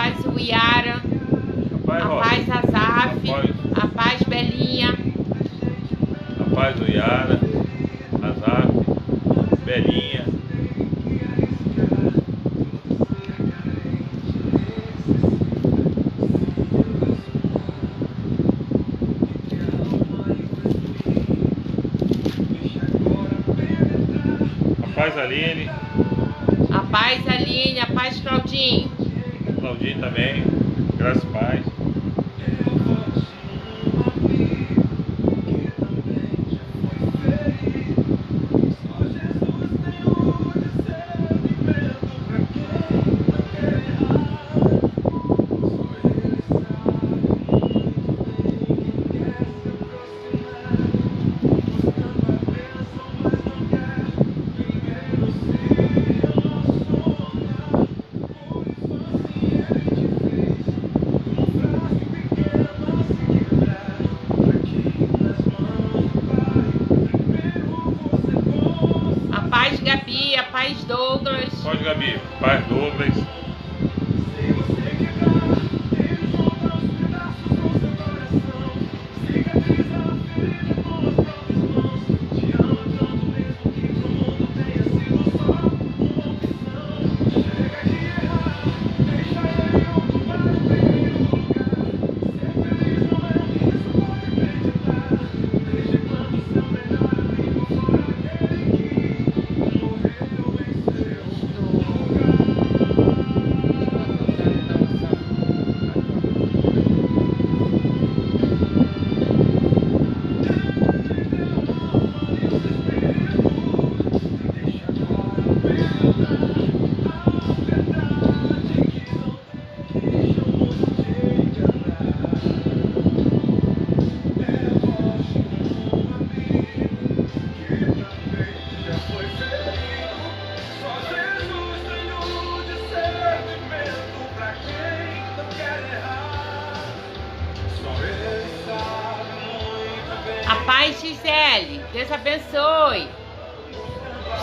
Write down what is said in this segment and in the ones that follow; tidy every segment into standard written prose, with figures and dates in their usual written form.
paz Uiara, A a paz Azaf, A a paz Belinha, paz do Iara, Azaf, Belinha. A paz Aline. A paz Claudinho. Claudinho também. Graças a paz. A paz Gabi, a paz Douglas. Pode, Gabi. Paz Douglas. A paz Gisele, Deus abençoe.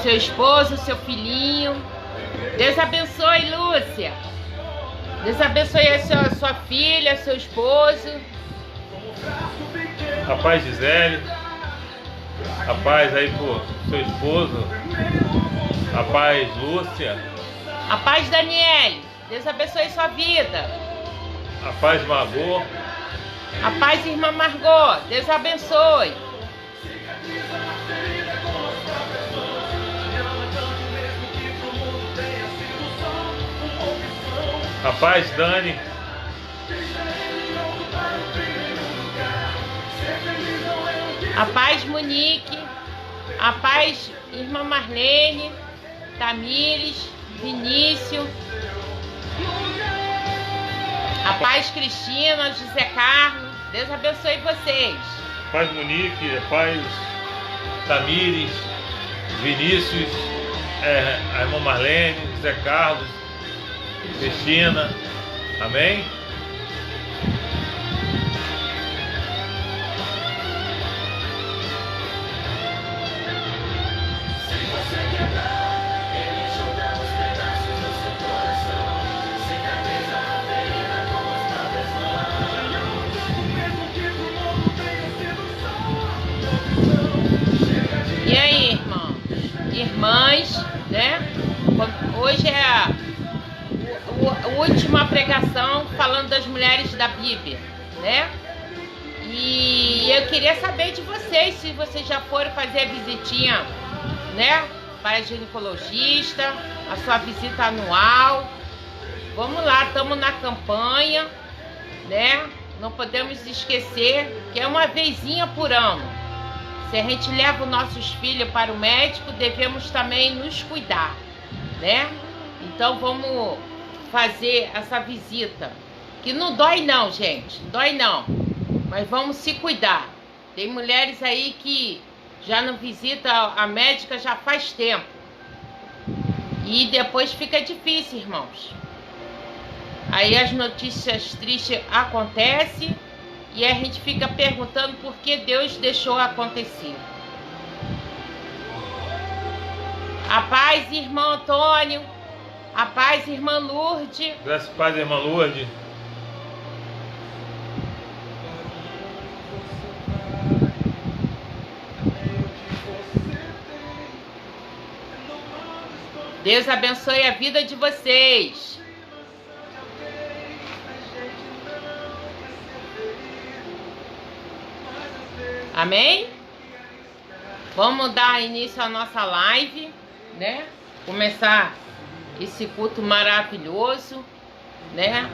Seu esposo, seu filhinho. Deus abençoe, Lúcia. Deus abençoe a sua filha, seu esposo. A paz Gisele. A paz aí pro seu esposo. A paz Lúcia. A paz Daniele, Deus abençoe sua vida. A paz Margot. A paz irmã Margot, Deus abençoe. A paz Dani. A paz Monique. A paz irmã Marlene, Tamires, Vinícius. A paz Cristina, José Carlos. Deus abençoe vocês. Paz Monique. A paz Tamires. Vinícius. A irmã Marlene. José Carlos. Cristina. Amém? E aí, irmãos? Irmãs, né? Hoje é a última pregação falando das mulheres da Bíblia, né? E eu queria saber de vocês, se vocês já foram fazer a visitinha, né? Para a ginecologista, a sua visita anual. Vamos lá, estamos na campanha, né? Não podemos esquecer que é uma vezinha por ano. Se a gente leva os nossos filhos para o médico, devemos também nos cuidar, né? Então vamos fazer essa visita, que não dói não, gente, não dói não, mas vamos se cuidar. Tem mulheres aí que já não visita a médica já faz tempo, e depois fica difícil, irmãos. Aí as notícias tristes acontecem e a gente fica perguntando por que Deus deixou acontecer. A paz, irmão Antônio. A paz, irmã Lourdes. Graças e paz, irmã Lourdes. Deus abençoe a vida de vocês. Amém? Vamos dar início à nossa live, né? Começar esse culto maravilhoso, né?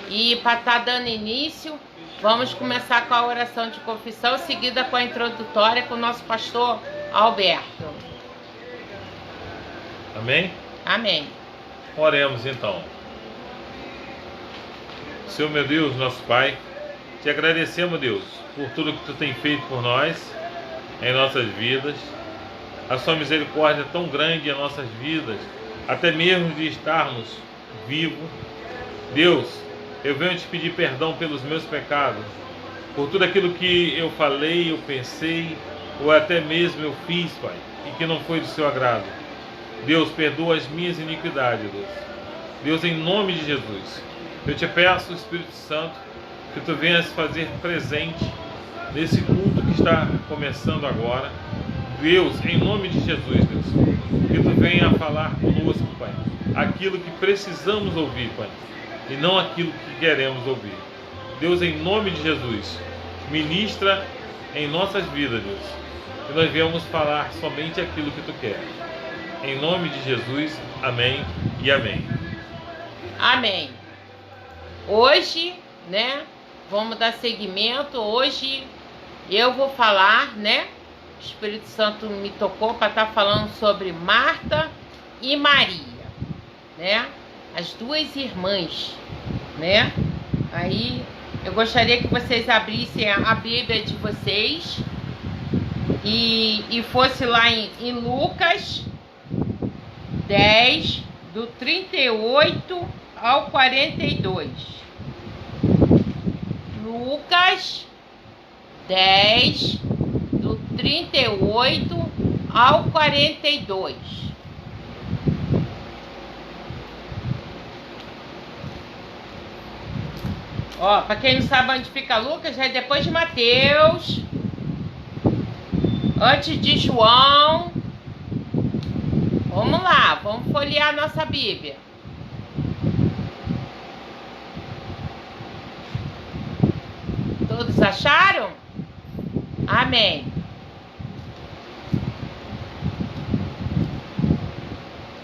E para estar dando início, vamos começar com a oração de confissão, seguida com a introdutória com o nosso pastor Alberto. Amém? Amém. Oremos então. Senhor meu Deus, nosso Pai, te agradecemos, Deus, por tudo que tu tem feito por nós, em nossas vidas. A sua misericórdia é tão grande em nossas vidas, até mesmo de estarmos vivos. Deus, eu venho te pedir perdão pelos meus pecados, por tudo aquilo que eu falei, eu pensei, ou até mesmo eu fiz, Pai, e que não foi do seu agrado. Deus, perdoa as minhas iniquidades, Deus. Deus, em nome de Jesus, eu te peço, Espírito Santo, que tu venhas fazer presente nesse culto que está começando agora. Deus, em nome de Jesus, Deus, que tu venha falar conosco, Pai, aquilo que precisamos ouvir, Pai, e não aquilo que queremos ouvir. Deus, em nome de Jesus, ministra em nossas vidas, Deus, que nós venhamos falar somente aquilo que tu quer. Em nome de Jesus, amém e amém. Amém. Hoje, né, vamos dar seguimento. Hoje eu vou falar, né, o Espírito Santo me tocou para estar falando sobre Marta e Maria, né, as duas irmãs, né. Aí eu gostaria que vocês abrissem a Bíblia de vocês e fosse lá em Lucas 10, do 38 ao 42. Lucas 10, do 38 ao 42. Ó, para quem não sabe onde fica Lucas, é depois de Mateus, antes de João. Vamos lá, vamos folhear a nossa Bíblia. Todos acharam? Amém.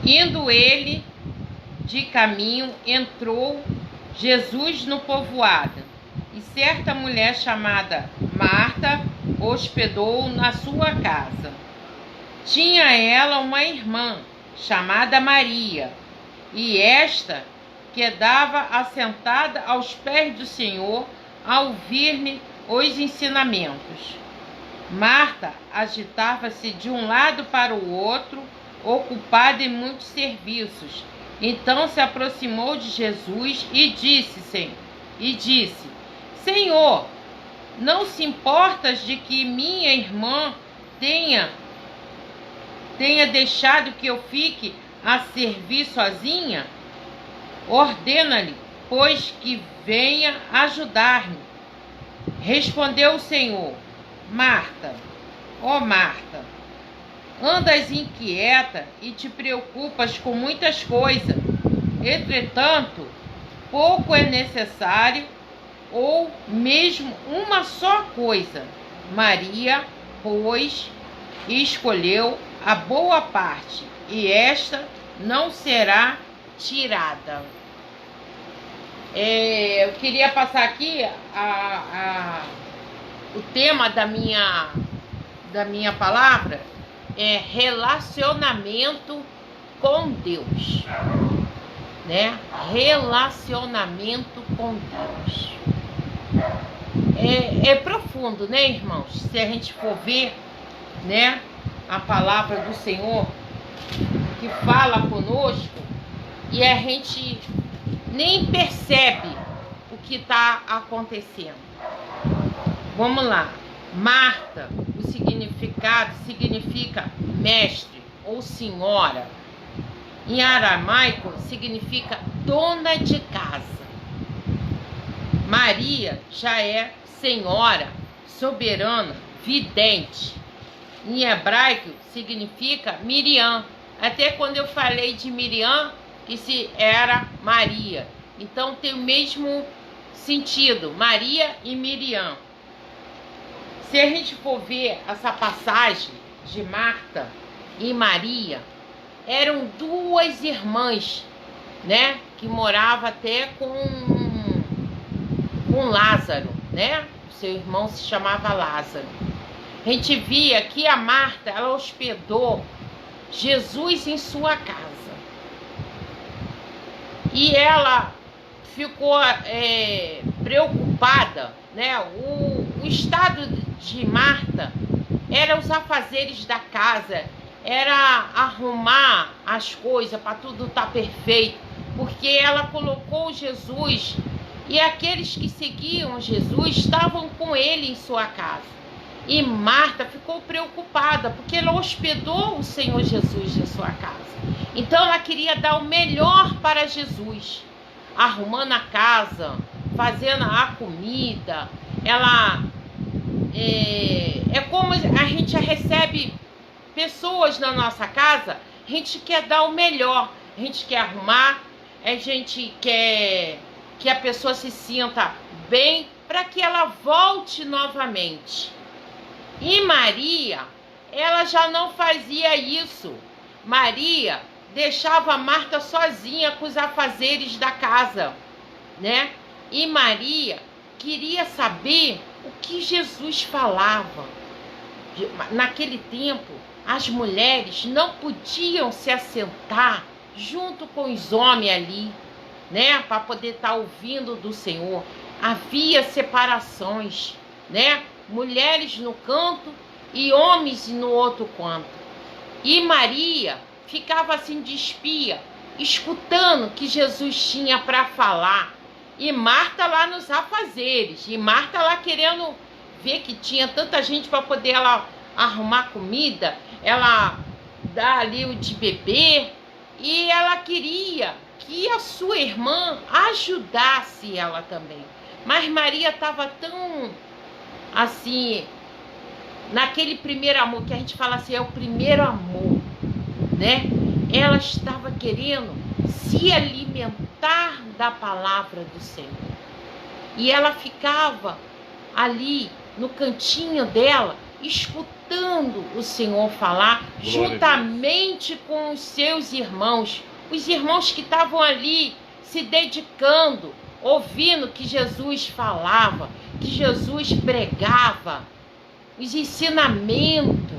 Indo ele de caminho, entrou Jesus no povoado, e certa mulher chamada Marta hospedou-o na sua casa. Tinha ela uma irmã chamada Maria, e esta quedava assentada aos pés do Senhor a ouvir-lhe os ensinamentos. Marta agitava-se de um lado para o outro, ocupada em muitos serviços. Então se aproximou de Jesus e disse: Senhor, não se importas de que minha irmã tenha deixado que eu fique a servir sozinha? Ordena-lhe, pois, que venha ajudar-me. Respondeu o Senhor: Marta, ó Marta, andas inquieta e te preocupas com muitas coisas. Entretanto, pouco é necessário, ou mesmo uma só coisa. Maria, pois, escolheu a boa parte, e esta não será tirada. Eu queria passar aqui o tema da minha palavra é relacionamento com Deus, né? Relacionamento com Deus. É profundo, né, irmãos? Se a gente for ver, né, a palavra do Senhor que fala conosco e a gente nem percebe o que está acontecendo. Vamos lá. Marta, o significado significa mestre ou senhora. em aramaico significa dona de casa. Maria já é senhora, soberana, vidente. Em hebraico significa Miriam. Até quando eu falei de Miriam, que se era Maria. Então tem o mesmo sentido, Maria e Miriam. Se a gente for ver essa passagem de Marta e Maria, eram duas irmãs, né? Que moravam até com Lázaro, né? Seu irmão se chamava Lázaro. A gente via que a Marta, ela hospedou Jesus em sua casa. E ela ficou preocupada, né? O estado de Marta era os afazeres da casa, era arrumar as coisas para tudo estar perfeito, porque ela colocou Jesus e aqueles que seguiam Jesus estavam com ele em sua casa. E Marta ficou preocupada, porque ela hospedou o Senhor Jesus em sua casa. Então ela queria dar o melhor para Jesus, arrumando a casa, fazendo a comida. Ela é como a gente recebe pessoas na nossa casa, a gente quer dar o melhor, a gente quer arrumar, a gente quer que a pessoa se sinta bem para que ela volte novamente. E Maria, ela já não fazia isso. Maria deixava Marta sozinha com os afazeres da casa, né? E Maria queria saber o que Jesus falava. Naquele tempo, as mulheres não podiam se assentar junto com os homens ali, né? Para poder estar ouvindo do Senhor. Havia separações, né? Mulheres no canto e homens no outro canto. E Maria ficava assim de espia, escutando o que Jesus tinha para falar. E Marta lá nos afazeres. E Marta lá querendo ver que tinha tanta gente para poder ela arrumar comida, ela dar ali o de beber. E ela queria que a sua irmã ajudasse ela também. Mas Maria estava tão assim, naquele primeiro amor, que a gente fala assim, é o primeiro amor, né? Ela estava querendo se alimentar da palavra do Senhor. E ela ficava ali no cantinho dela, escutando o Senhor falar, juntamente com os seus irmãos. Os irmãos que estavam ali se dedicando, ouvindo que Jesus falava, que Jesus pregava, os ensinamentos.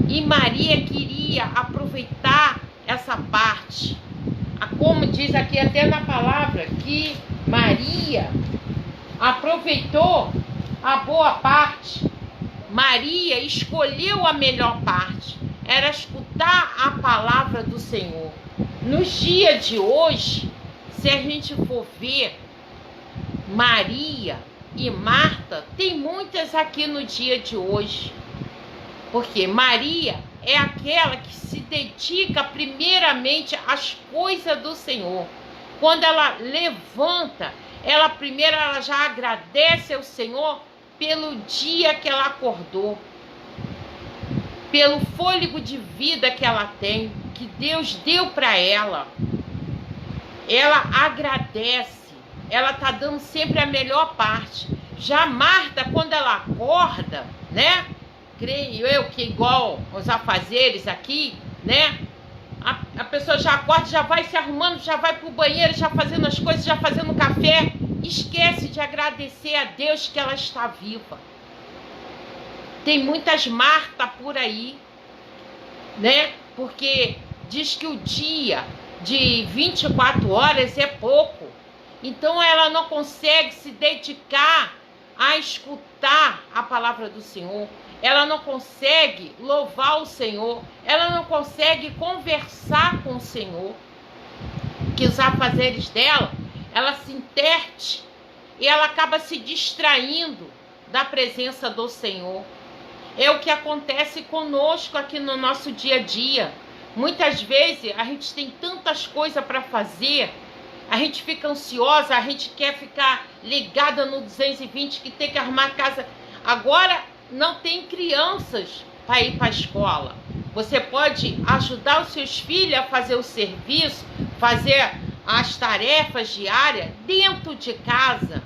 E Maria queria aproveitar essa parte. Como diz aqui até na palavra, que Maria aproveitou a boa parte. Maria escolheu a melhor parte. Era escutar a palavra do Senhor. Nos dias de hoje, se a gente for ver, Maria e Marta, tem muitas aqui no dia de hoje. Porque Maria é aquela que se dedica primeiramente às coisas do Senhor. Quando ela levanta, ela primeiro ela já agradece ao Senhor pelo dia que ela acordou, pelo fôlego de vida que ela tem, que Deus deu para ela. Ela agradece, ela está dando sempre a melhor parte. Já Marta, quando ela acorda, né? Creio eu que igual os afazeres aqui, né? A pessoa já acorda, já vai se arrumando, já vai para o banheiro, já fazendo as coisas, já fazendo café. Esquece de agradecer a Deus que ela está viva. Tem muitas Marta por aí, né? Porque diz que o dia de 24 horas é pouco. Então ela não consegue se dedicar a escutar a palavra do Senhor. Ela não consegue louvar o Senhor. Ela não consegue conversar com o Senhor. Que os afazeres dela, ela se interte e ela acaba se distraindo da presença do Senhor. É o que acontece conosco aqui no nosso dia a dia. Muitas vezes a gente tem tantas coisas para fazer, a gente fica ansiosa, a gente quer ficar ligada no 220, que tem que arrumar a casa. Agora não tem crianças para ir para a escola. Você pode ajudar os seus filhos a fazer o serviço, fazer as tarefas diárias dentro de casa.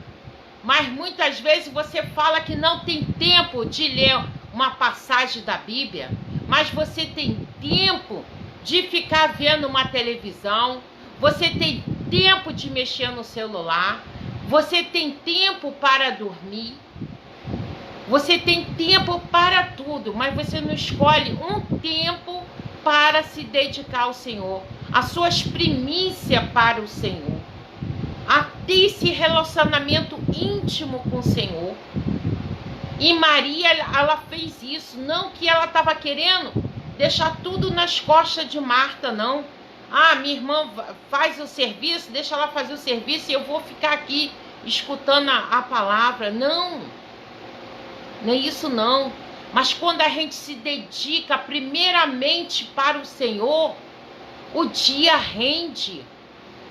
Mas muitas vezes você fala que não tem tempo de ler uma passagem da Bíblia, mas você tem tempo de ficar vendo uma televisão, você tem tempo de mexer no celular, você tem tempo para dormir, você tem tempo para tudo, mas você não escolhe um tempo para se dedicar ao Senhor, as suas primícias para o Senhor, a ter esse relacionamento íntimo com o Senhor. E Maria, ela fez isso, não que ela estava querendo deixar tudo nas costas de Marta, não. Ah, minha irmã faz o serviço, deixa ela fazer o serviço e eu vou ficar aqui escutando a palavra. Não, nem isso não. Mas quando a gente se dedica primeiramente para o Senhor, o dia rende,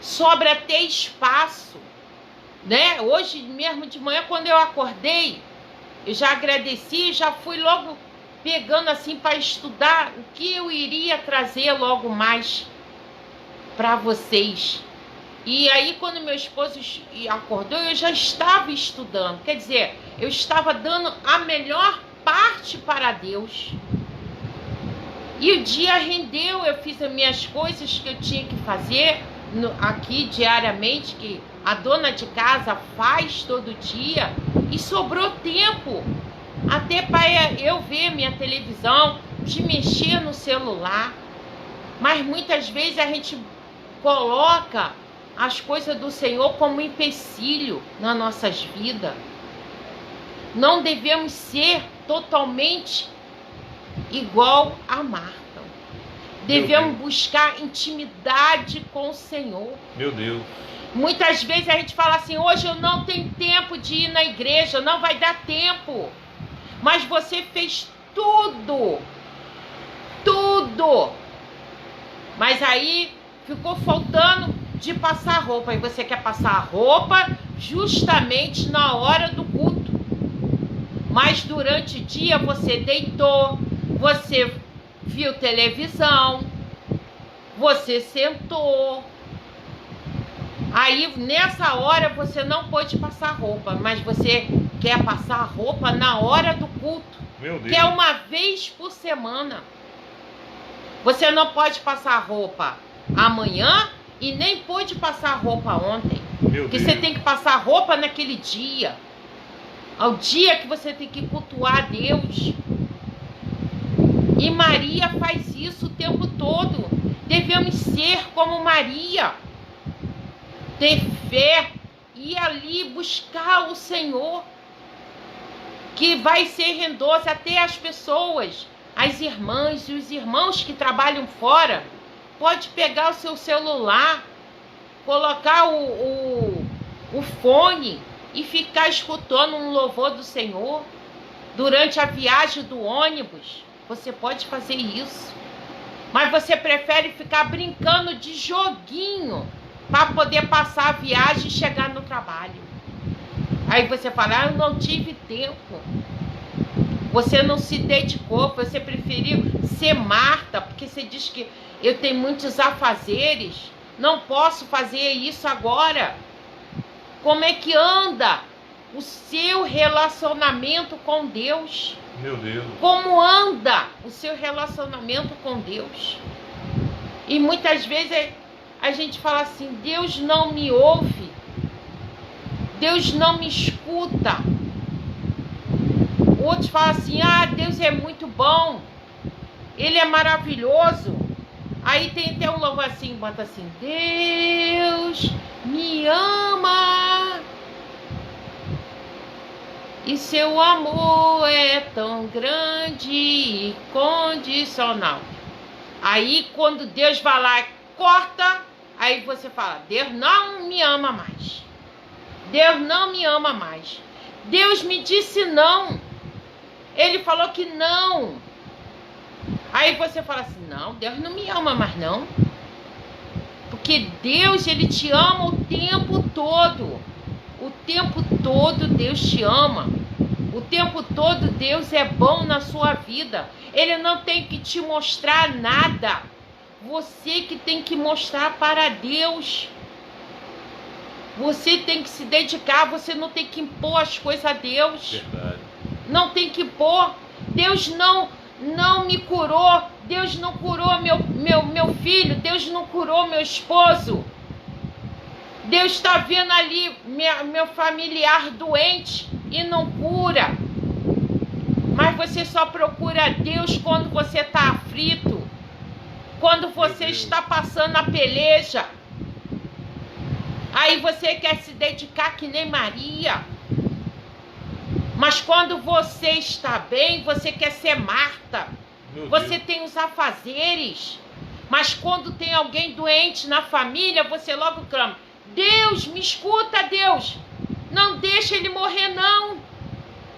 sobra até espaço, né? Hoje mesmo de manhã, quando eu acordei, eu já agradeci, já fui logo pegando assim para estudar o que eu iria trazer logo mais para vocês. E aí quando meu esposo acordou, eu já estava estudando. Quer dizer, eu estava dando a melhor parte para Deus. E o dia rendeu, eu fiz as minhas coisas que eu tinha que fazer aqui diariamente, que a dona de casa faz todo dia, e sobrou tempo até para eu ver minha televisão, de mexer no celular. Mas muitas vezes a gente coloca as coisas do Senhor como empecilho nas nossas vidas. Não devemos ser totalmente igual a Marta. Devemos buscar intimidade com o Senhor. Meu Deus. Muitas vezes a gente fala assim, hoje eu não tenho tempo de ir na igreja, não vai dar tempo. Mas você fez tudo. Tudo. Mas aí ficou faltando de passar roupa. E você quer passar a roupa justamente na hora do culto. Mas durante o dia você deitou, você viu televisão, você sentou. Aí nessa hora você não pôde passar roupa, mas você quer passar roupa na hora do culto, Meu Deus. que é uma vez por semana. Você não pode passar roupa amanhã e nem pôde passar roupa ontem. Meu Porque Deus. você tem que passar roupa naquele dia. Ao dia que você tem que cultuar a Deus. E Maria faz isso o tempo todo. Devemos ser como Maria. Ter fé e ir ali buscar o Senhor. Que vai ser rendoso até as pessoas, as irmãs e os irmãos que trabalham fora. Pode pegar o seu celular, colocar o fone e ficar escutando um louvor do Senhor durante a viagem do ônibus. Você pode fazer isso. Mas você prefere ficar brincando de joguinho para poder passar a viagem e chegar no trabalho. Aí você fala, eu não tive tempo. Você não se dedicou, você preferiu ser Marta, porque você diz que eu tenho muitos afazeres, não posso fazer isso agora. Como é que anda o seu relacionamento com Deus? Meu Deus. Como anda o seu relacionamento com Deus? E muitas vezes a gente fala assim, Deus não me ouve, Deus não me escuta. Outros falam assim, Deus é muito bom, Ele é maravilhoso. Aí tem até um louvor assim, bota assim, Deus me ama e seu amor é tão grande e condicional. Aí quando Deus vai lá e corta, aí você fala, Deus não me ama mais. Deus não me ama mais. Deus me disse não. Ele falou que não. Aí você fala assim, não, Deus não me ama mais não. Porque Deus, Ele te ama o tempo todo. O tempo todo Deus te ama. O tempo todo Deus é bom na sua vida. Ele não tem que te mostrar nada. Você que tem que mostrar para Deus. Você tem que se dedicar. Você não tem que impor as coisas a Deus. Verdade. Não tem que impor. Deus não me curou. Deus não curou meu filho. Deus não curou meu esposo. Deus está vendo ali meu familiar doente e não cura. Mas você só procura Deus quando você está aflito. Quando você está passando a peleja. Aí você quer se dedicar que nem Maria. Mas quando você está bem, você quer ser Marta. Você tem os afazeres. Mas quando tem alguém doente na família, você logo clama: Deus, me escuta, Deus. Não deixa ele morrer, não.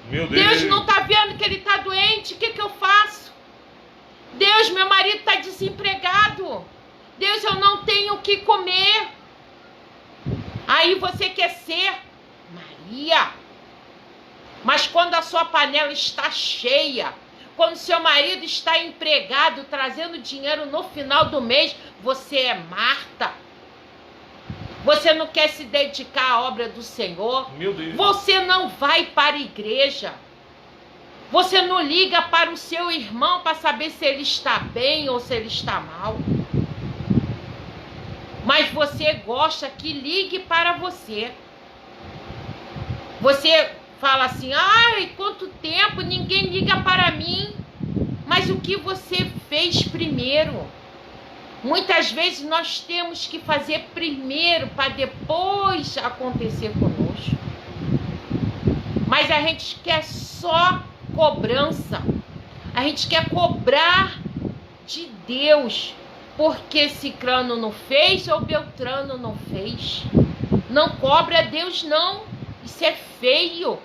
Meu Deus não está vendo que ele está doente. O que eu faço? Deus, meu marido está desempregado. Deus, eu não tenho o que comer. Aí você quer ser Maria. Mas quando a sua panela está cheia, quando seu marido está empregado, trazendo dinheiro no final do mês, você é Marta. Você não quer se dedicar à obra do Senhor. Meu Deus. Você não vai para a igreja. Você não liga para o seu irmão para saber se ele está bem ou se ele está mal. Mas você gosta que ligue para você. Você fala assim: ai, quanto tempo, ninguém liga para mim. Mas o que você fez primeiro? Muitas vezes nós temos que fazer primeiro para depois acontecer conosco. Mas a gente quer só cobrança. A gente quer cobrar de Deus. Porque Cicrano não fez ou Beltrano não fez. Não cobra Deus, não. Isso é feio.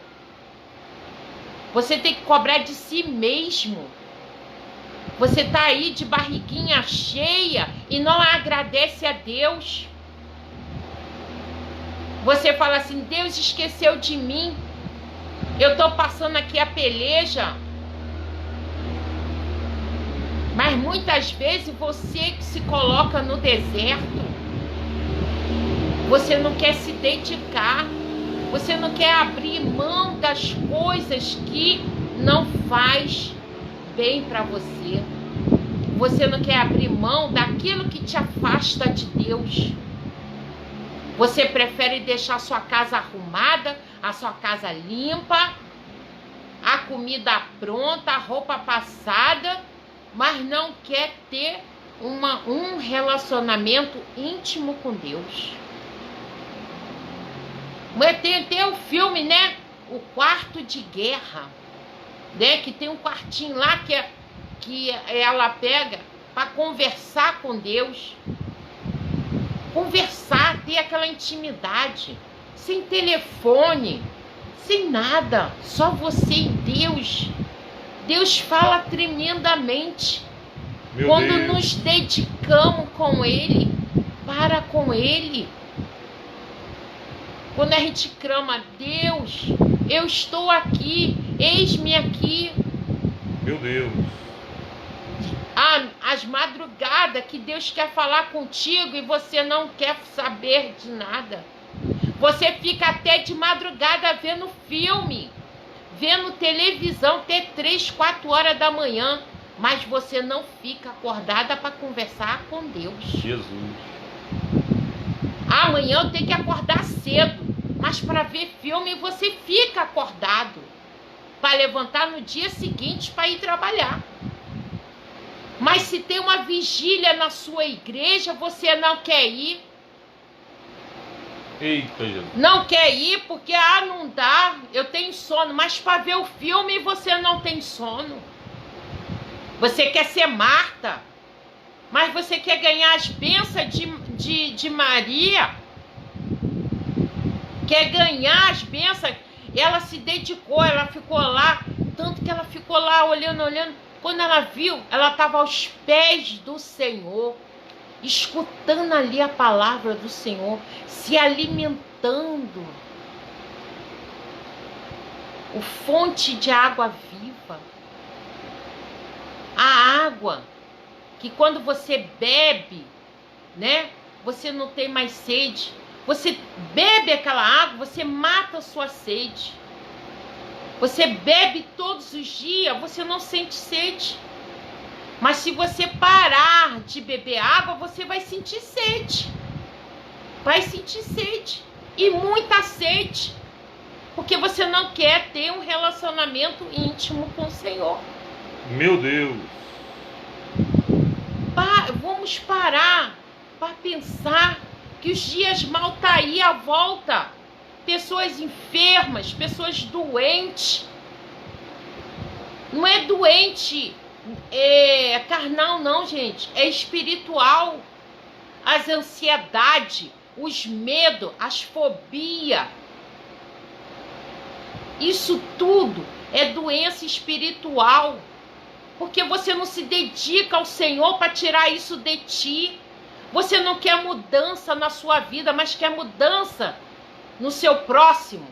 Você tem que cobrar de si mesmo. Você está aí de barriguinha cheia e não agradece a Deus. Você fala assim: Deus esqueceu de mim. Eu estou passando aqui a peleja. Mas muitas vezes você que se coloca no deserto. Você não quer se dedicar. Você não quer abrir mão das coisas que não faz bem para você. Você não quer abrir mão daquilo que te afasta de Deus. Você prefere deixar a sua casa arrumada, a sua casa limpa, a comida pronta, a roupa passada, mas não quer ter um relacionamento íntimo com Deus. Tem o filme, né? O Quarto de Guerra, né? Que tem um quartinho lá que ela pega para conversar com Deus. Conversar, ter aquela intimidade, sem telefone, sem nada, só você e Deus. Deus fala tremendamente. Quando nos dedicamos com Ele, para com Ele. Quando a gente clama: Deus, eu estou aqui, eis-me aqui. Meu Deus. As madrugadas que Deus quer falar contigo e você não quer saber de nada. Você fica até de madrugada vendo filme, vendo televisão até 3, 4 horas da manhã. Mas você não fica acordada para conversar com Deus. Jesus. Amanhã eu tenho que acordar cedo. Mas para ver filme você fica acordado. Para levantar no dia seguinte para ir trabalhar. Mas se tem uma vigília na sua igreja, você não quer ir. Eita, Jesus. Não quer ir porque, não dá, eu tenho sono. Mas para ver o filme você não tem sono. Você quer ser Marta. Mas você quer ganhar as bênçãos de Maria. Quer ganhar as bênçãos. Ela se dedicou, ela ficou lá. Tanto que ela ficou lá olhando. Quando ela viu, ela estava aos pés do Senhor, escutando ali a palavra do Senhor, se alimentando. O fonte de água viva. A água que quando você bebe, né? Você não tem mais sede. Você bebe aquela água, você mata a sua sede. Você bebe todos os dias, você não sente sede. Mas se você parar de beber água, você vai sentir sede. Vai sentir sede. E muita sede. Porque você não quer ter um relacionamento íntimo com o Senhor. Meu Deus. Vamos parar para pensar que os dias mal tá aí à volta. Pessoas enfermas, pessoas doentes. Não é doente carnal não, gente. É espiritual. As ansiedades, os medos, as fobias. Isso tudo é doença espiritual. Porque você não se dedica ao Senhor para tirar isso de ti. Você não quer mudança na sua vida, mas quer mudança no seu próximo.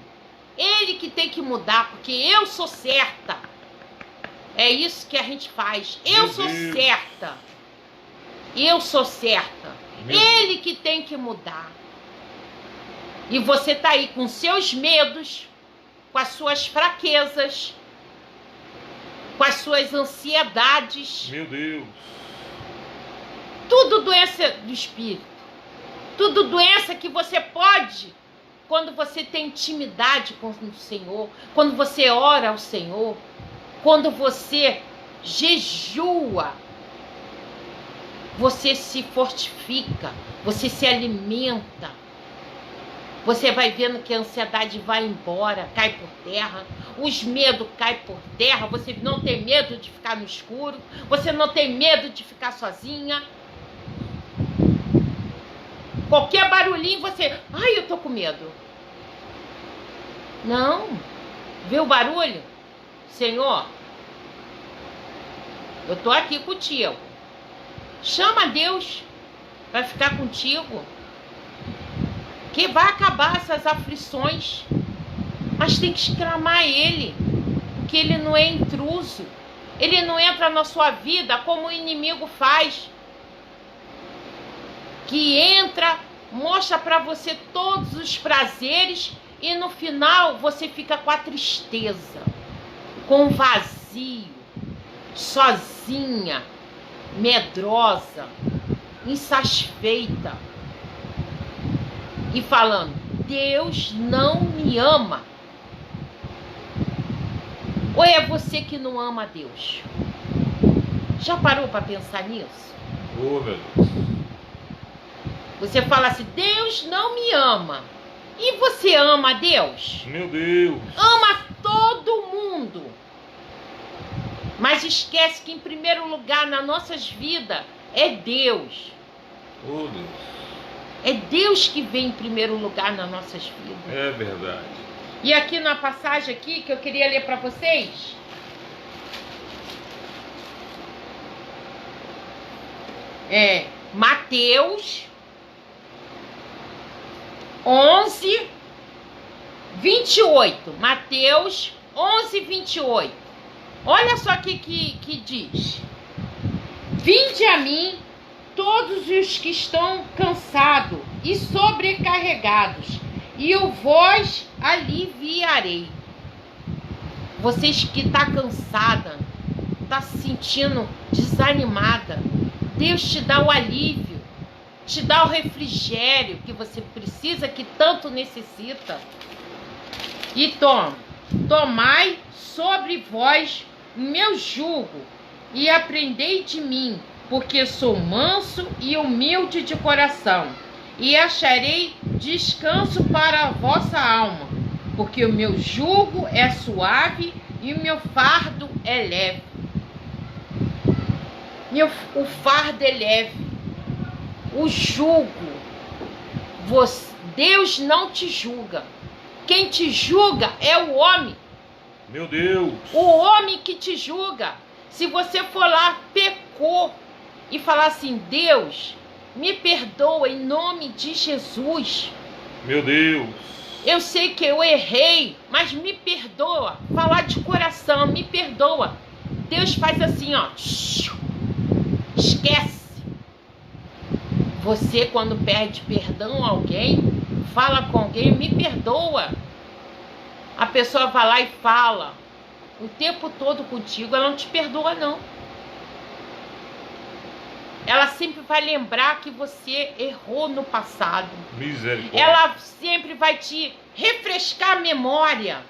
Ele que tem que mudar, porque eu sou certa. É isso que a gente faz. Eu sou certa. Eu sou certa. Ele que tem que mudar. E você tá aí com seus medos, com as suas fraquezas, com as suas ansiedades. Meu Deus. Tudo doença do espírito. Tudo doença que você pode, quando você tem intimidade com o Senhor, quando você ora ao Senhor, quando você jejua, você se fortifica, você se alimenta. Você vai vendo que a ansiedade vai embora, cai por terra, os medos caem por terra, você não tem medo de ficar no escuro, você não tem medo de ficar sozinha. Qualquer barulhinho você... Ai, eu tô com medo. Não. Vê o barulho? Senhor, eu tô aqui contigo. Chama Deus para ficar contigo. Que vai acabar essas aflições. Mas tem que exclamar Ele. Porque Ele não é intruso. Ele não entra na sua vida como o inimigo faz. Que entra, mostra para você todos os prazeres e no final você fica com a tristeza, com o vazio, sozinha, medrosa, insatisfeita e falando: Deus não me ama. Ou é você que não ama a Deus? Já parou para pensar nisso? Oh, meu Deus. Você fala assim: Deus não me ama. E você ama a Deus? Meu Deus. Ama todo mundo. Mas esquece que em primeiro lugar nas nossas vidas é Deus. Oh, Deus. É Deus que vem em primeiro lugar nas nossas vidas. É verdade. E aqui na passagem aqui que eu queria ler para vocês. É Mateus 11, 28. Mateus 11, 28. Olha só o que diz. Vinde a mim todos os que estão cansados e sobrecarregados, e eu vos aliviarei. Vocês que estão cansada, está se sentindo desanimada, Deus te dá o alívio. Te dá o refrigério que você precisa, que tanto necessita. E tomai sobre vós o meu jugo e aprendei de mim, porque sou manso e humilde de coração, e acharei descanso para a vossa alma, porque o meu jugo é suave e o meu fardo é leve. O fardo é leve. O jugo, Deus não te julga. Quem te julga é o homem. Meu Deus. O homem que te julga. Se você for lá, pecou, e falar assim, Deus, me perdoa em nome de Jesus. Meu Deus. Eu sei que eu errei, mas me perdoa. Falar de coração, me perdoa. Deus faz assim, ó. Esquece. Você, quando pede perdão a alguém, fala com alguém, me perdoa. A pessoa vai lá e fala o tempo todo contigo, ela não te perdoa, não. Ela sempre vai lembrar que você errou no passado. Misericórdia. Ela sempre vai te refrescar a memória,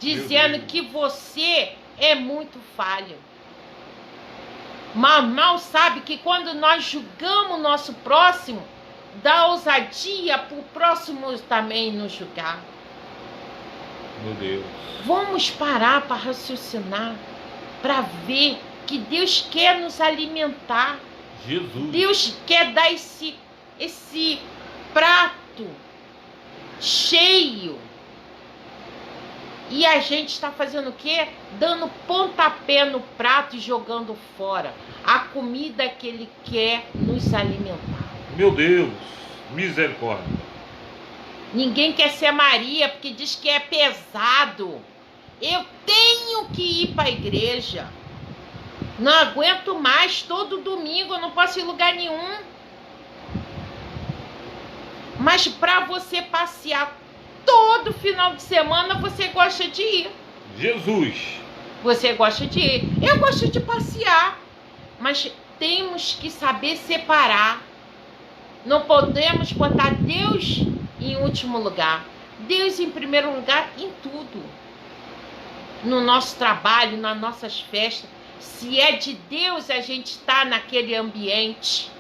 dizendo que você é muito falho. Mas mal sabe que quando nós julgamos o nosso próximo, dá ousadia para o próximo também nos julgar. Meu Deus. Vamos parar para raciocinar, para ver que Deus quer nos alimentar. Jesus. Deus quer dar esse prato cheio. E a gente está fazendo o quê? Dando pontapé no prato e jogando fora a comida que Ele quer nos alimentar. Meu Deus, misericórdia. Ninguém quer ser Maria porque diz que é pesado. Eu tenho que ir para a igreja. Não aguento mais, todo domingo eu não posso ir em lugar nenhum. Mas para você passear todo final de semana, você gosta de ir. Jesus. Você gosta de ir. Eu gosto de passear. Mas temos que saber separar. Não podemos botar Deus em último lugar. Deus em primeiro lugar em tudo. No nosso trabalho, nas nossas festas. Se é de Deus, a gente está naquele ambiente.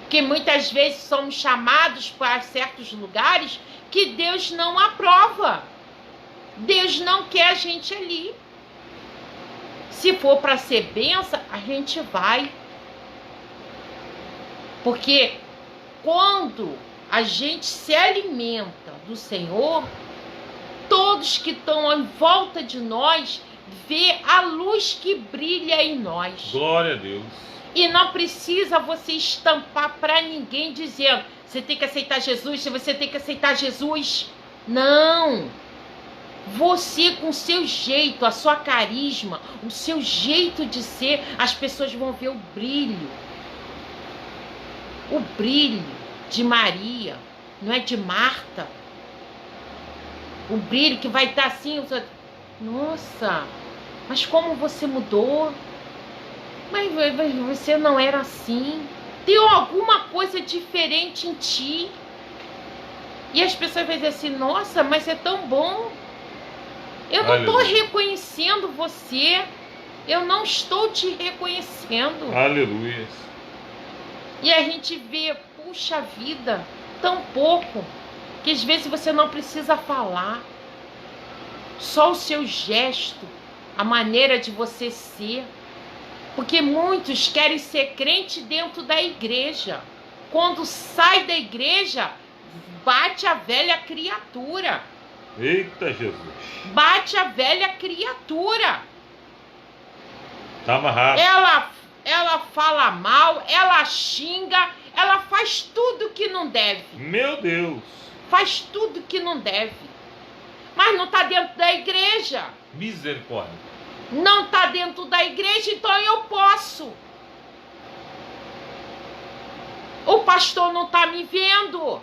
Porque muitas vezes somos chamados para certos lugares que Deus não aprova. Deus não quer a gente ali. Se for para ser bênção, a gente vai. Porque quando a gente se alimenta do Senhor, todos que estão em volta de nós vê a luz que brilha em nós. Glória a Deus. E não precisa você estampar para ninguém dizendo, você tem que aceitar Jesus, você tem que aceitar Jesus. Não. Você com o seu jeito, a sua carisma, o seu jeito de ser, as pessoas vão ver o brilho. O brilho de Maria, não é de Marta. O brilho que vai estar assim, nossa, mas como você mudou? Mas você não era assim. Tem alguma coisa diferente em ti. E as pessoas vão dizer assim, nossa, mas é tão bom. Eu não estou reconhecendo você. Eu não estou te reconhecendo. Aleluia. E a gente vê, puxa vida, tão pouco, que às vezes você não precisa falar. Só o seu gesto, a maneira de você ser. Porque muitos querem ser crente dentro da igreja. Quando sai da igreja, bate a velha criatura. Eita Jesus. Bate a velha criatura. Tá amarrado. Ela fala mal, ela xinga, ela faz tudo que não deve. Meu Deus. Faz tudo que não deve. Mas não está dentro da igreja. Misericórdia. Não está dentro da igreja, então eu posso. O pastor não está me vendo.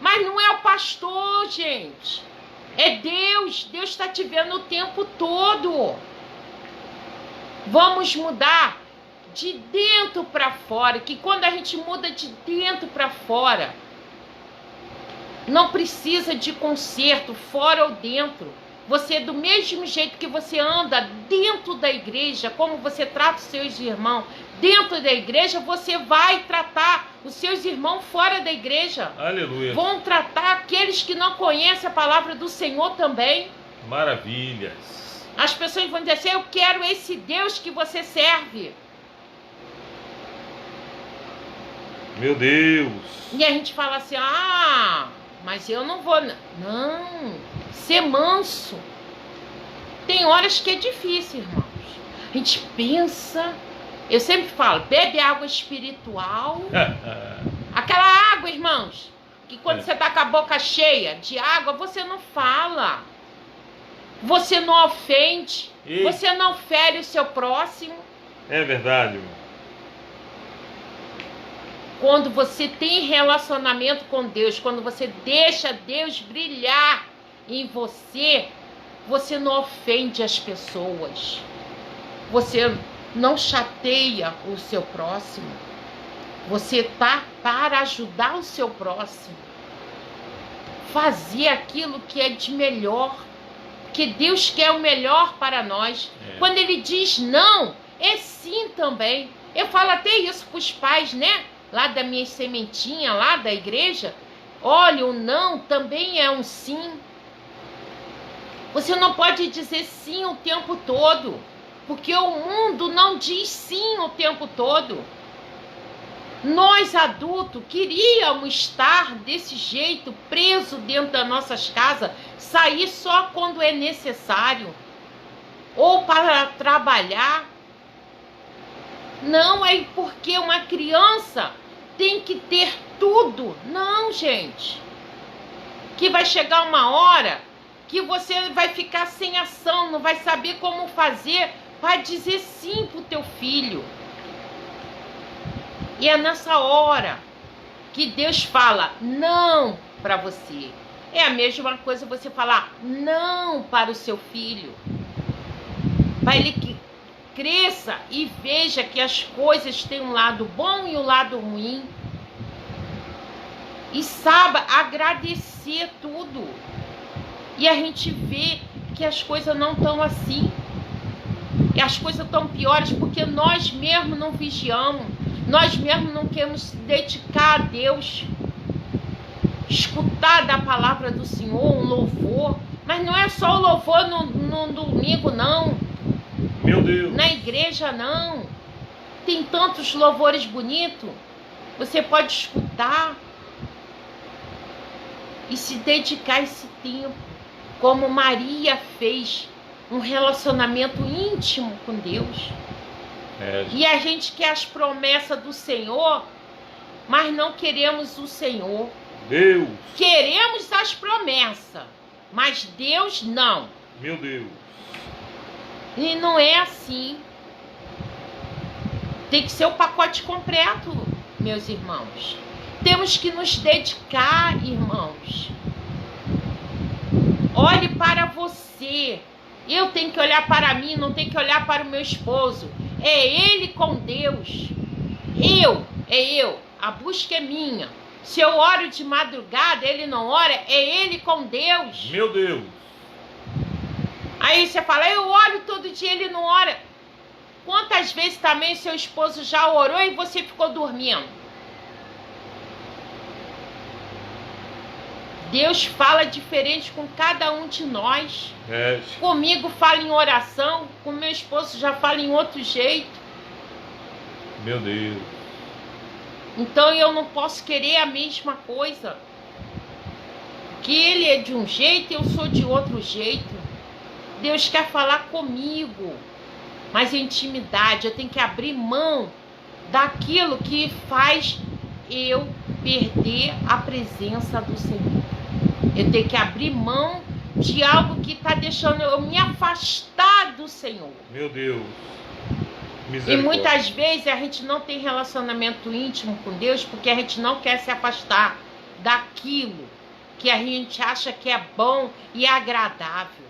Mas não é o pastor, gente. É Deus. Deus está te vendo o tempo todo. Vamos mudar de dentro para fora. Que quando a gente muda de dentro para fora, não precisa de conserto, fora ou dentro. Você, do mesmo jeito que você anda dentro da igreja, como você trata os seus irmãos dentro da igreja, você vai tratar os seus irmãos fora da igreja. Aleluia. Vão tratar aqueles que não conhecem a palavra do Senhor também. Maravilhas. As pessoas vão dizer assim, eu quero esse Deus que você serve. Meu Deus. E a gente fala assim, mas eu não vou... Não, ser manso. Tem horas que é difícil, irmãos. A gente pensa, eu sempre falo, bebe água espiritual. Aquela água, irmãos, que quando você tá com a boca cheia de água, você não fala. Você não ofende. Você não fere o seu próximo. É verdade, irmão. Quando você tem relacionamento com Deus, quando você deixa Deus brilhar em você, você não ofende as pessoas. Você não chateia o seu próximo. Você tá para ajudar o seu próximo. Fazer aquilo que é de melhor. Porque Deus quer o melhor para nós. Quando Ele diz não, é sim também. Eu falo até isso para os pais, né? Lá da minha sementinha, lá da igreja. Olha, o não também é um sim. Você não pode dizer sim o tempo todo. Porque o mundo não diz sim o tempo todo. Nós adultos queríamos estar desse jeito, preso dentro das nossas casas, sair só quando é necessário, ou para trabalhar. Não é porque uma criança tem que ter tudo. Não, gente. Que vai chegar uma hora que você vai ficar sem ação, não vai saber como fazer para dizer sim para o teu filho. E é nessa hora que Deus fala não para você. É a mesma coisa você falar não para o seu filho. Para ele que cresça e veja que as coisas têm um lado bom e um lado ruim. E saiba agradecer tudo. E a gente vê que as coisas não estão assim. E as coisas estão piores porque nós mesmos não vigiamos. Nós mesmos não queremos se dedicar a Deus. Escutar da palavra do Senhor, um louvor. Mas não é só o louvor no domingo, não. Meu Deus. Na igreja, não. Tem tantos louvores bonitos. Você pode escutar. E se dedicar a esse tempo. Como Maria fez. Um relacionamento íntimo com Deus. E a gente quer as promessas do Senhor, mas não queremos o Senhor. Deus. Queremos as promessas, mas Deus não. Meu Deus. E não é assim. Tem que ser o pacote completo, meus irmãos. Temos que nos dedicar, irmãos. Olhe para você. Eu tenho que olhar para mim, não tenho que olhar para o meu esposo. É ele com Deus. Eu. A busca é minha. Se eu oro de madrugada, ele não ora, é ele com Deus. Meu Deus. Aí você fala, eu oro todo dia, ele não ora. Quantas vezes também seu esposo já orou e você ficou dormindo? Deus fala diferente com cada um de nós. Comigo fala em oração, com meu esposo já fala em outro jeito. Meu Deus. Então eu não posso querer a mesma coisa. Que ele é de um jeito e eu sou de outro jeito. Deus quer falar comigo, mas em intimidade. Eu tenho que abrir mão daquilo que faz eu perder a presença do Senhor. Eu tenho que abrir mão de algo que está deixando eu me afastar do Senhor. Meu Deus. E muitas vezes a gente não tem relacionamento íntimo com Deus porque a gente não quer se afastar daquilo que a gente acha que é bom e agradável.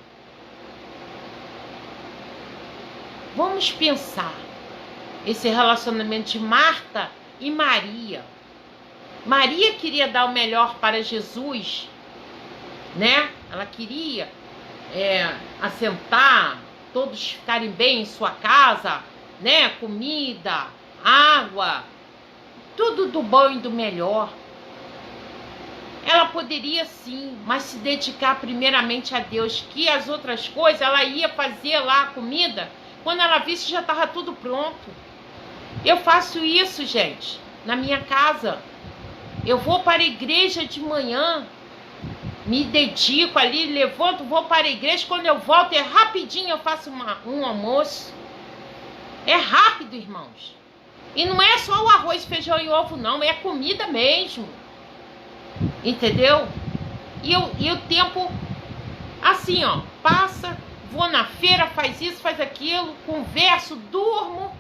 Vamos pensar esse relacionamento de Marta e Maria. Maria queria dar o melhor para Jesus, né? Ela queria assentar, todos ficarem bem em sua casa, né? Comida, água, tudo do bom e do melhor. Ela poderia sim, mas se dedicar primeiramente a Deus, que as outras coisas ela ia fazer lá a comida, quando ela visse já estava tudo pronto. Eu faço isso, gente, na minha casa. Eu vou para a igreja de manhã, me dedico ali, levanto, vou para a igreja. Quando eu volto, rapidinho eu faço um almoço. É rápido, irmãos. E não é só o arroz, feijão e ovo, não. É comida mesmo. Entendeu? E o tempo, assim, ó, passa, vou na feira, faz isso, faz aquilo, converso, durmo.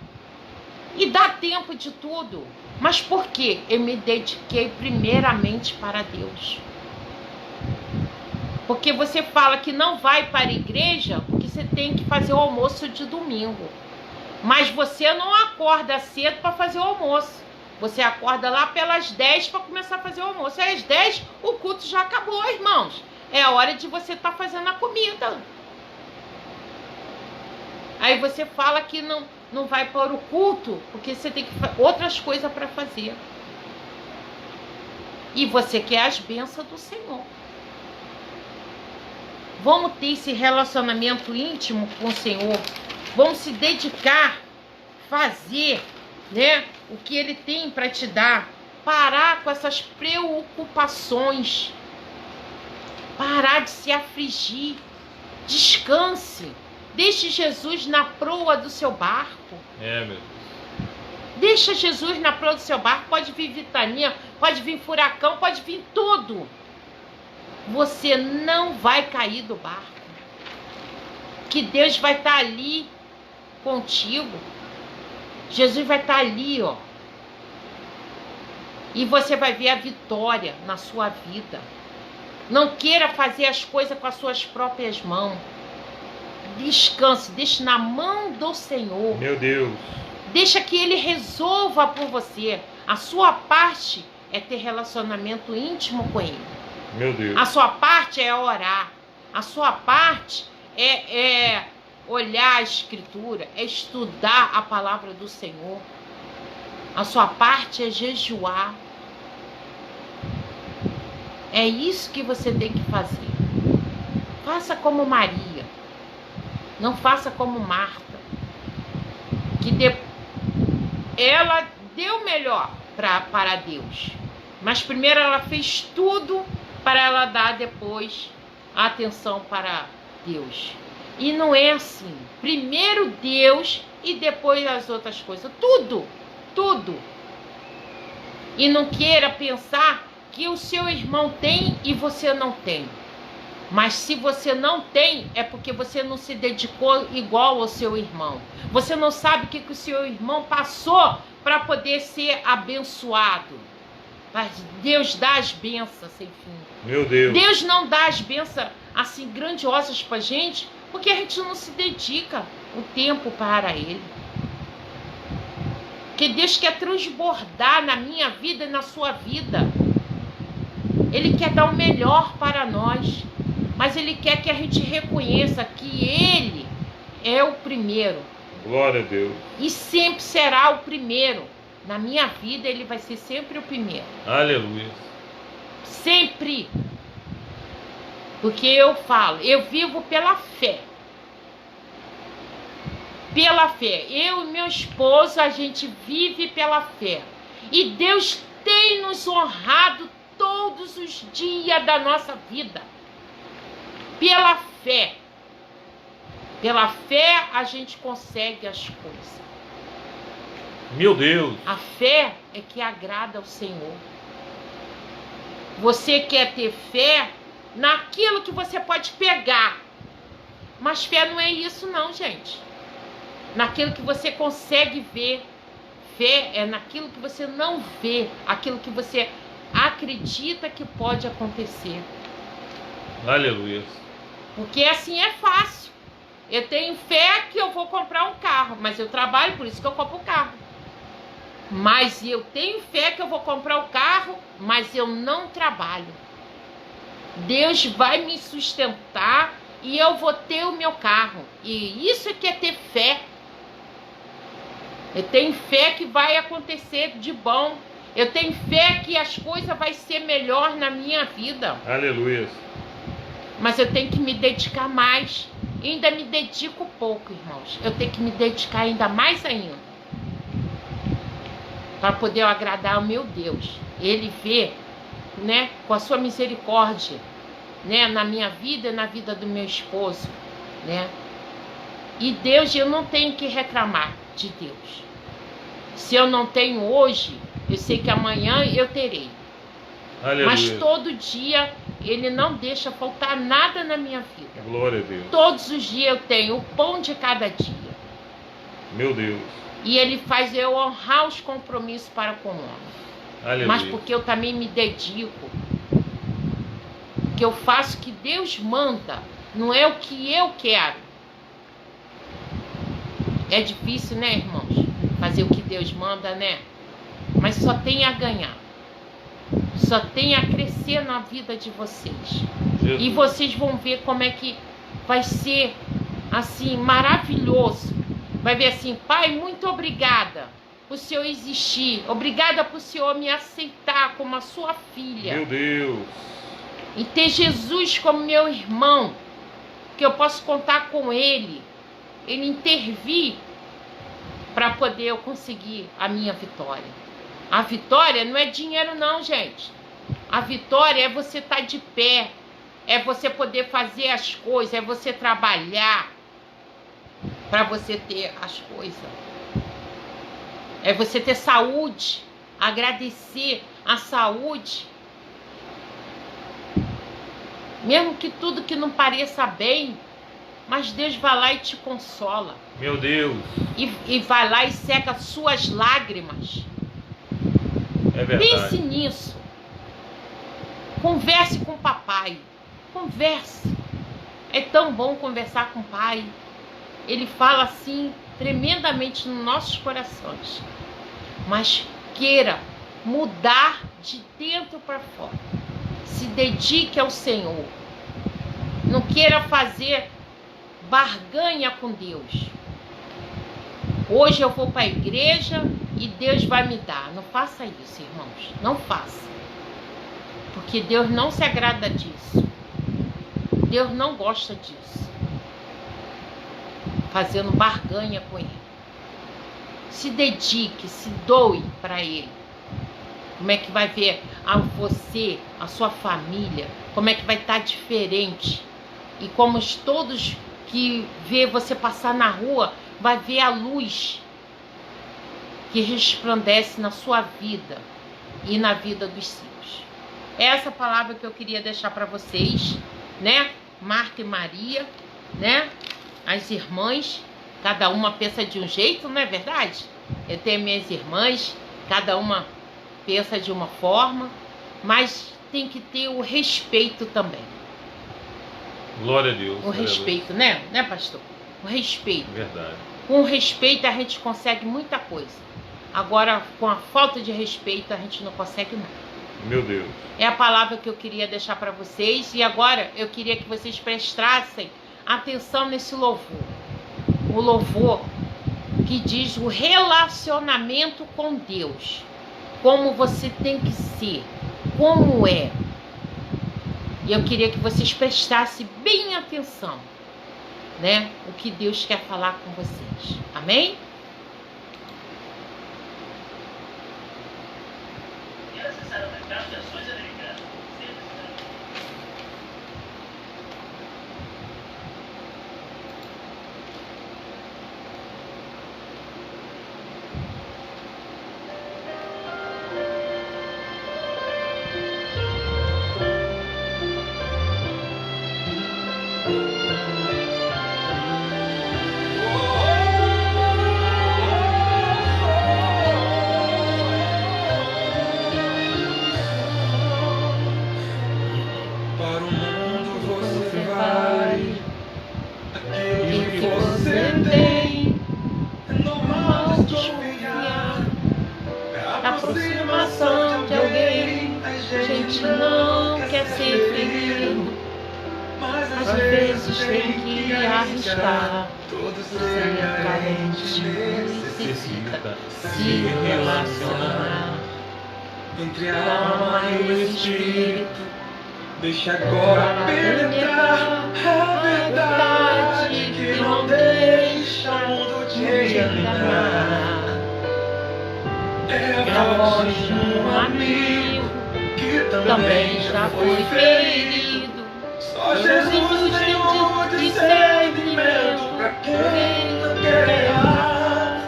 E dá tempo de tudo. Mas por quê? Eu me dediquei primeiramente para Deus. Porque você fala que não vai para a igreja porque você tem que fazer o almoço de domingo. Mas você não acorda cedo para fazer o almoço. Você acorda lá pelas 10 para começar a fazer o almoço. Aí às 10 o culto já acabou, irmãos. É a hora de você estar fazendo a comida. Aí você fala que não vai para o culto porque você tem outras coisas para fazer. E você quer as bênçãos do Senhor. Vamos ter esse relacionamento íntimo com o Senhor. Vamos se dedicar, fazer, né, o que Ele tem para te dar. Parar com essas preocupações. Parar de se afligir. Descanse. Deixe Jesus na proa do seu barco. Meu Deus. Deixa Jesus na proa do seu barco. Pode vir ventania, pode vir furacão, pode vir tudo. Você não vai cair do barco. Que Deus vai estar ali contigo. Jesus vai estar ali, ó. E você vai ver a vitória na sua vida. Não queira fazer as coisas com as suas próprias mãos. Descanse, deixe na mão do Senhor. Meu Deus. Deixa que Ele resolva por você. A sua parte é ter relacionamento íntimo com Ele. Meu Deus. A sua parte é orar. A sua parte é olhar a Escritura, é estudar a palavra do Senhor. A sua parte é jejuar. É isso que você tem que fazer. Faça como Maria. Não faça como Marta. Ela deu o melhor para Deus. Mas primeiro ela fez tudo para ela dar depois a atenção para Deus. E não é assim. Primeiro Deus e depois as outras coisas. Tudo. Tudo. E não queira pensar que o seu irmão tem e você não tem. Mas se você não tem, é porque você não se dedicou igual ao seu irmão. Você não sabe o que o seu irmão passou para poder ser abençoado. Mas Deus dá as bênçãos sem fim. Meu Deus. Deus não dá as bênçãos assim grandiosas para a gente, porque a gente não se dedica o tempo para Ele. Que Deus quer transbordar na minha vida e na sua vida. Ele quer dar o melhor para nós. Mas Ele quer que a gente reconheça que Ele é o primeiro. Glória a Deus. E sempre será o primeiro. Na minha vida, Ele vai ser sempre o primeiro. Aleluia. Sempre. Porque eu falo, eu vivo pela fé. Pela fé. Eu e meu esposo, a gente vive pela fé. E Deus tem nos honrado todos os dias da nossa vida. Pela fé. Pela fé a gente consegue as coisas. Meu Deus. A fé é que agrada ao Senhor. Você quer ter fé naquilo que você pode pegar. Mas fé não é isso não, gente. Naquilo que você consegue ver. Fé é naquilo que você não vê. Aquilo que você acredita que pode acontecer. Aleluia. Porque assim é fácil. Eu tenho fé que eu vou comprar um carro, mas eu trabalho, por isso que eu compro o carro. Mas eu tenho fé que eu vou comprar o carro, mas eu não trabalho. Deus vai me sustentar e eu vou ter o meu carro. E isso é que é ter fé. Eu tenho fé que vai acontecer de bom. Eu tenho fé que as coisas vão ser melhor na minha vida. Aleluia. Mas eu tenho que me dedicar mais. Eu ainda me dedico pouco, irmãos. Eu tenho que me dedicar ainda mais ainda. Para poder agradar ao meu Deus. Ele vê, né, com a sua misericórdia, né, na minha vida e na vida do meu esposo, né? E Deus, eu não tenho que reclamar. de Deus. Se eu não tenho hoje, eu sei que amanhã eu terei. Aleluia. Mas todo dia Ele não deixa faltar nada na minha vida. Glória a Deus. Todos os dias eu tenho o pão de cada dia. Meu Deus. E Ele faz eu honrar os compromissos para com o homem. Aleluia. Mas porque eu também me dedico. Que eu faço o que Deus manda. Não é o que eu quero. É difícil, né, irmãos? Fazer o que Deus manda, né? Mas só tem a ganhar. Só tem a crescer na vida de vocês. Jesus. E vocês vão ver como é que vai ser, assim, maravilhoso. Vai ver assim, Pai, muito obrigada por o Senhor existir. Obrigada por o Senhor me aceitar como a sua filha. Meu Deus. E ter Jesus como meu irmão. Que eu posso contar com Ele. Ele intervir para poder eu conseguir a minha vitória. A vitória não é dinheiro não, gente. A vitória é você estar de pé. É você poder fazer as coisas. É você trabalhar para você ter as coisas. É você ter saúde. Agradecer a saúde. Mesmo que tudo que não pareça bem, mas Deus vai lá e te consola. Meu Deus. E vai lá e seca suas lágrimas. É verdade. Pense nisso. Converse com o papai. Converse. É tão bom conversar com o pai. Ele fala assim tremendamente nos nossos corações. Mas queira mudar de dentro para fora. Se dedique ao Senhor. Não queira fazer barganha com Deus. Hoje eu vou para a igreja e Deus vai me dar. Não faça isso, irmãos. Não faça. Porque Deus não se agrada disso. Deus não gosta disso. Fazendo barganha com Ele. Se dedique, se doe para Ele. Como é que vai ver a você, a sua família? Como é que vai estar diferente? E como todos que vê você passar na rua, vai ver a luz que resplandece na sua vida e na vida dos seus. É essa palavra que eu queria deixar para vocês, né? Marta e Maria, né? As irmãs, cada uma pensa de um jeito, não é verdade? Eu tenho minhas irmãs, cada uma pensa de uma forma, mas tem que ter o respeito também. Glória a Deus. O respeito, né? Né, pastor? O respeito. Verdade. Com respeito a gente consegue muita coisa. Agora, com a falta de respeito, a gente não consegue nada. Meu Deus. É a palavra que eu queria deixar para vocês. E agora eu queria que vocês prestassem atenção nesse louvor. O louvor que diz o relacionamento com Deus. Como você tem que ser. Como é. E eu queria que vocês prestassem bem atenção, né? O que Deus quer falar com vocês. Amém? Aproximação de alguém, a gente não quer ser ferido, às vezes tem que arriscar. Ser carente necessita se relacionar entre a alma e o espírito. Deixa agora penetrar a verdade que não deixa o mundo te enganar. É a voz de um amigo que também já foi ferido. Só Jesus tem o discernimento pra quem não quer errar.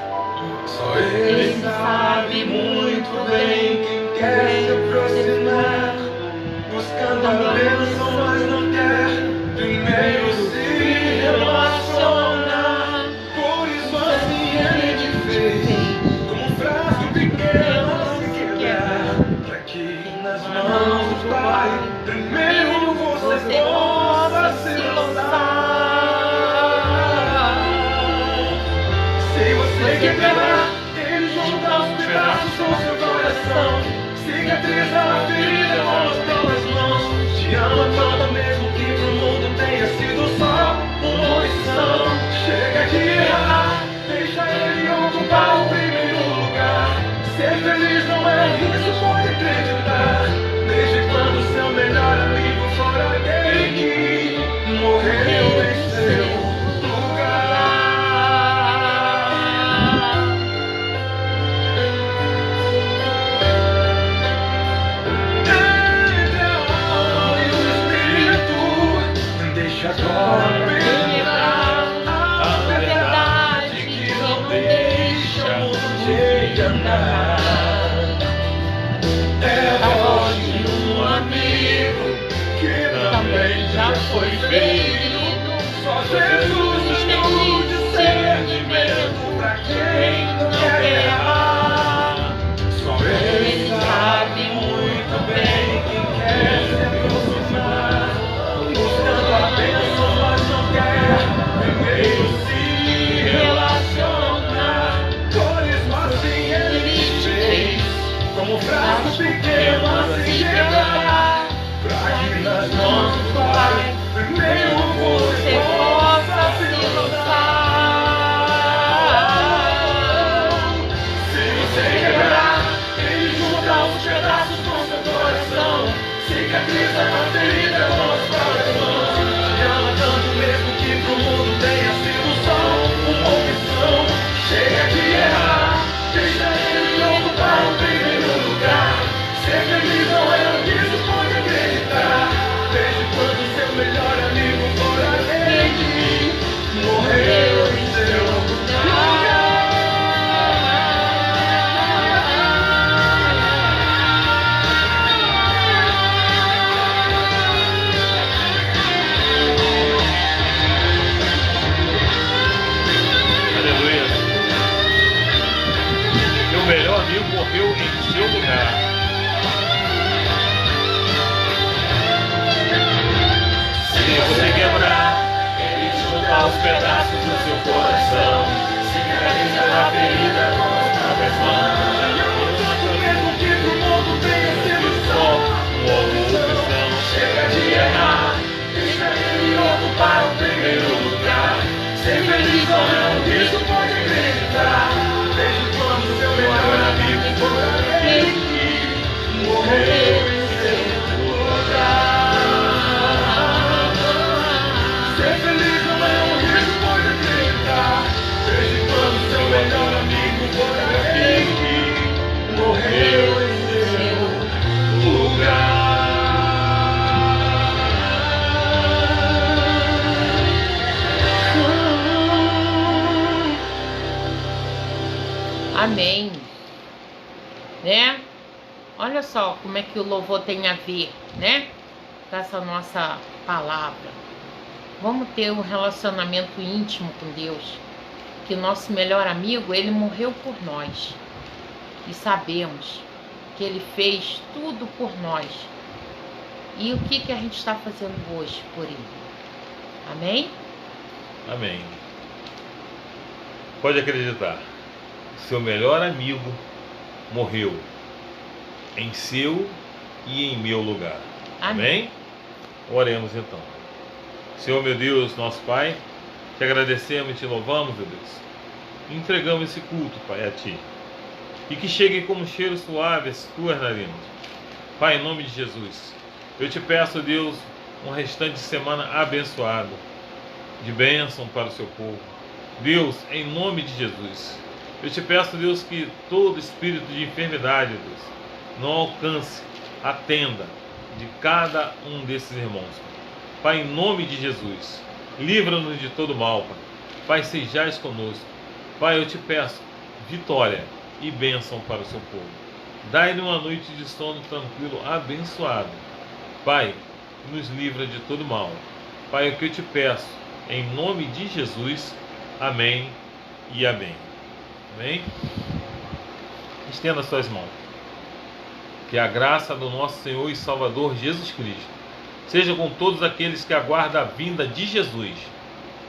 primeiro você possa se lançar. Se você quebrar, Ele junta os pedaços do seu coração. Cicatriza a ferida com as próprias mãos. Te ama tanto mesmo que pro mundo tenha sido só uma opção. Chega de errar, deixa Ele ocupar o primeiro lugar. Ser feliz não é isso, pode acreditar. Desde quando seu melhor amigo for aquele que morreu em seu lugar. Entre a alma e o espírito, deixa agora penetrar a verdade que não deixa o mundo de andar. É a voz de um amigo que também já foi ferido. Só Jesus tem o discernimento pra quem não quer errar. Só Ele sabe muito bem quem quer se aproximar, buscando a bênção, mas não quer primeiro se relacionar. Cores, mas sim Ele te fez como braços pequenos a se quebrar, pra que nas mãos do Pai primeiro você possa se lançar. Se você quebrar, Ele junta os pedaços com seu coração. Cicatriza a ferida com as próprias mãos. Te ama tanto mesmo que pro mundo tenha sido só uma opção. Chega de errar, deixa Ele ocupar o primeiro lugar. Ser feliz não é isso, pode acreditar. Desde quando seu melhor amigo for aquele que morreu em seu lugar. Aleluia. Meu melhor amigo morreu em seu lugar. Se você quebrar, Ele junta os pedaços do seu coração. Cicatriza a ferida com as próprias mãos. Mesmo que pro mundo tenha sido só uma opção. Chega de errar, deixa Ele ocupar o primeiro lugar. Ser feliz ou não, isso pode acreditar. Desde quando seu melhor amigo for aquele que morreu em seu lugar. Ser feliz ou não, isso pode acreditar. Desde quando seu melhor amigo for aquele que morreu em seu lugar. Amém. Né? Olha só como é que o louvor tem a ver, né? Com essa nossa palavra. Vamos ter um relacionamento íntimo com Deus. Que o nosso melhor amigo, ele morreu por nós. E sabemos que ele fez tudo por nós. E o que a gente está fazendo hoje por ele? Amém? Amém. Pode acreditar. Seu melhor amigo morreu em seu e em meu lugar. Amém? Oremos então. Senhor meu Deus, nosso Pai, te agradecemos e te louvamos, meu Deus. Entregamos esse culto, Pai, a Ti. E que chegue como um cheiro suave às tuas narinas. Pai, em nome de Jesus, eu te peço, Deus, um restante de semana abençoado, de bênção para o seu povo. Deus, em nome de Jesus, eu te peço, Deus, que todo espírito de enfermidade, Deus, não alcance a tenda de cada um desses irmãos. Pai, em nome de Jesus, livra-nos de todo mal, Pai. Pai, sejais conosco. Pai, eu te peço vitória e bênção para o seu povo. Dai-lhe uma noite de sono tranquilo, abençoado. Pai, nos livra de todo mal. Pai, é o que eu te peço, em nome de Jesus. Amém e amém. Amém? Estenda suas mãos. Que a graça do nosso Senhor e Salvador Jesus Cristo seja com todos aqueles que aguardam a vinda de Jesus.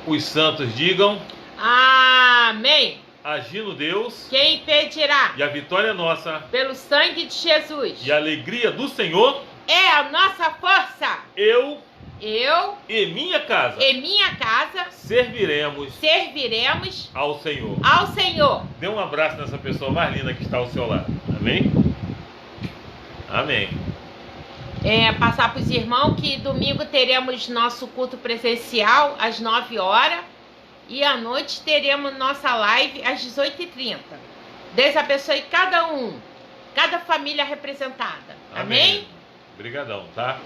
Os santos digam: Amém. agindo Deus, Quem impedirá? e a vitória é nossa, Pelo sangue de Jesus. e a alegria do Senhor, É a nossa força. eu Eu e minha casa e minha casa serviremos serviremos ao Senhor. ao Senhor. Dê um abraço nessa pessoa mais linda que está ao seu lado. Amém? Amém. Passar para os irmãos que domingo teremos nosso culto presencial às 9 horas e à noite teremos nossa live às 18h30. Deus abençoe cada família representada. Amém? Obrigadão, tá?